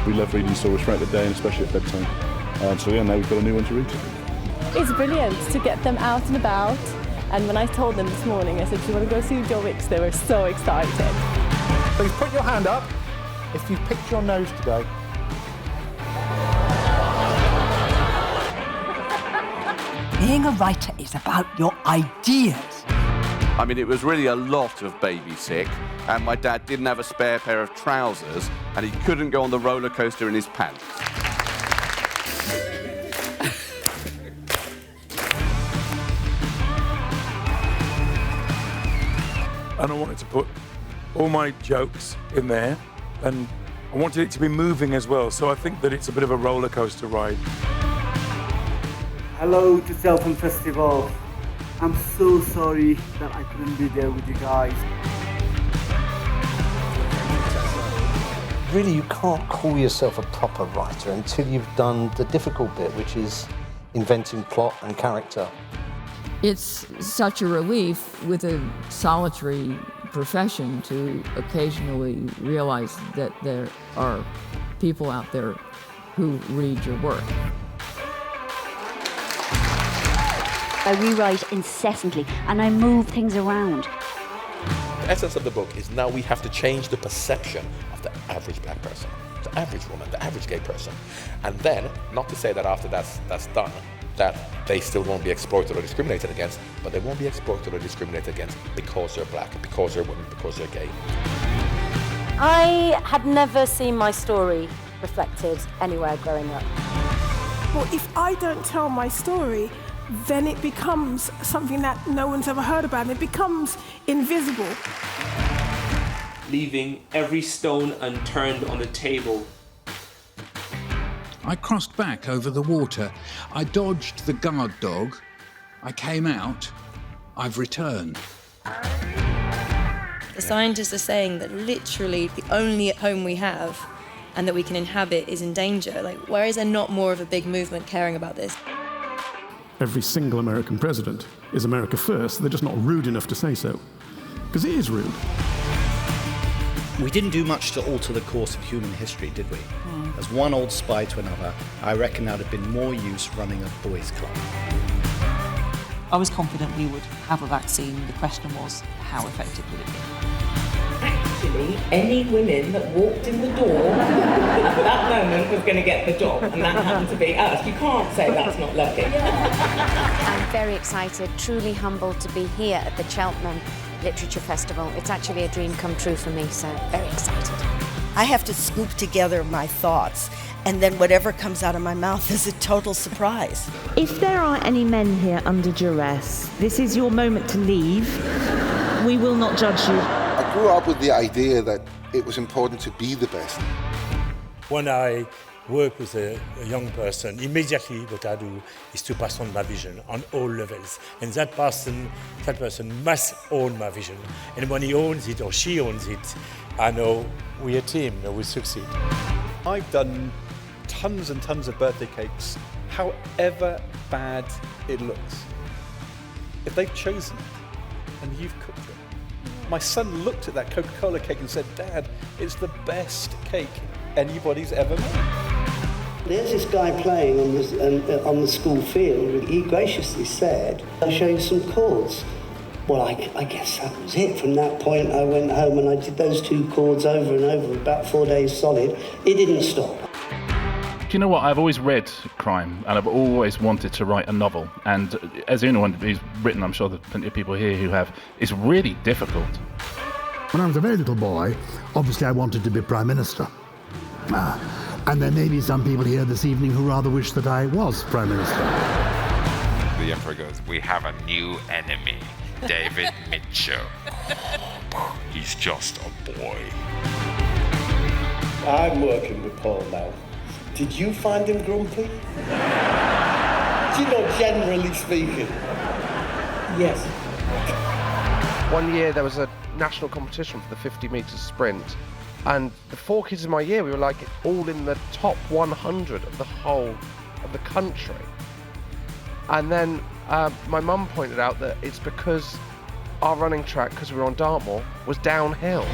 We love reading stories throughout the day and especially at bedtime. So yeah, now we've got a new one to read to them. It's brilliant to get them out and about. And when I told them this morning, I said, do you want to go see John Wicks? They were so excited. Please put your hand up if you picked your nose today. Being a writer is about your ideas. I mean, it was really a lot of baby sick, and my dad didn't have a spare pair of trousers, and he couldn't go on the roller coaster in his pants. And I wanted to put all my jokes in there, and I wanted it to be moving as well, so I think that it's a bit of a roller coaster ride. Hello to Cheltenham Festival. I'm so sorry that I couldn't be there with you guys. Really, you can't call yourself a proper writer until you've done the difficult bit, which is inventing plot and character. It's such a relief with a solitary profession to occasionally realize that there are people out there who read your work. I rewrite incessantly and I move things around. The essence of the book is now we have to change the perception of the average black person, the average woman, the average gay person. And then, not to say that after that's done, that they still won't be exploited or discriminated against, but they won't be exploited or discriminated against because they're black, because they're women, because they're gay. I had never seen my story reflected anywhere growing up. Well, if I don't tell my story, then it becomes something that no one's ever heard about, and it becomes invisible. Leaving every stone unturned on the table. I crossed back over the water. I dodged the guard dog. I came out. I've returned. The scientists are saying that literally the only home we have and that we can inhabit is in danger. Like, where is there not more of a big movement caring about this? Every single American president is America first. They're just not rude enough to say so, because it is rude. We didn't do much to alter the course of human history, did we? As one old spy to another, I reckon there'd have been more use running a boys' club. I was confident we would have a vaccine. The question was, how effective would it be? Actually, any women that walked in the door at that moment was going to get the job, and that happened to be us. You can't say that's not lucky. I'm very excited, truly humbled to be here at the Cheltenham Literature Festival. It's actually a dream come true for me, so very excited. I have to scoop together my thoughts, and then whatever comes out of my mouth is a total surprise. If there are any men here under duress, this is your moment to leave. We will not judge you. I grew up with the idea that it was important to be the best. When I work with a young person, immediately what I do is to pass on my vision on all levels. And that person must own my vision. And when he owns it or she owns it, I know we're a team, we succeed. I've done tons and tons of birthday cakes, however bad it looks. If they've chosen it and you've cooked it. My son looked at that Coca-Cola cake and said, "Dad, it's the best cake anybody's ever made." There's this guy playing on the school field. He graciously said, "I'll show you some chords." Well, I guess that was it. From that point, I went home and I did those 2 chords over and over, about 4 days solid. It didn't stop. Do you know what? I've always read crime, and I've always wanted to write a novel. And as anyone who's written, I'm sure there's plenty of people here who have, it's really difficult. When I was a very little boy, obviously I wanted to be Prime Minister. And there may be some people here this evening who rather wish that I was Prime Minister. The Emperor goes, "We have a new enemy, David Mitchell. He's just a boy." I'm working with Paul now. Did you find him grumpy? Do you know, generally speaking? Yes. One year there was a national competition for the 50 metres sprint, and the 4 kids in my year, we were like all in the top 100 of the whole of the country. And then my mum pointed out that it's because our running track, because we were on Dartmoor, was downhill.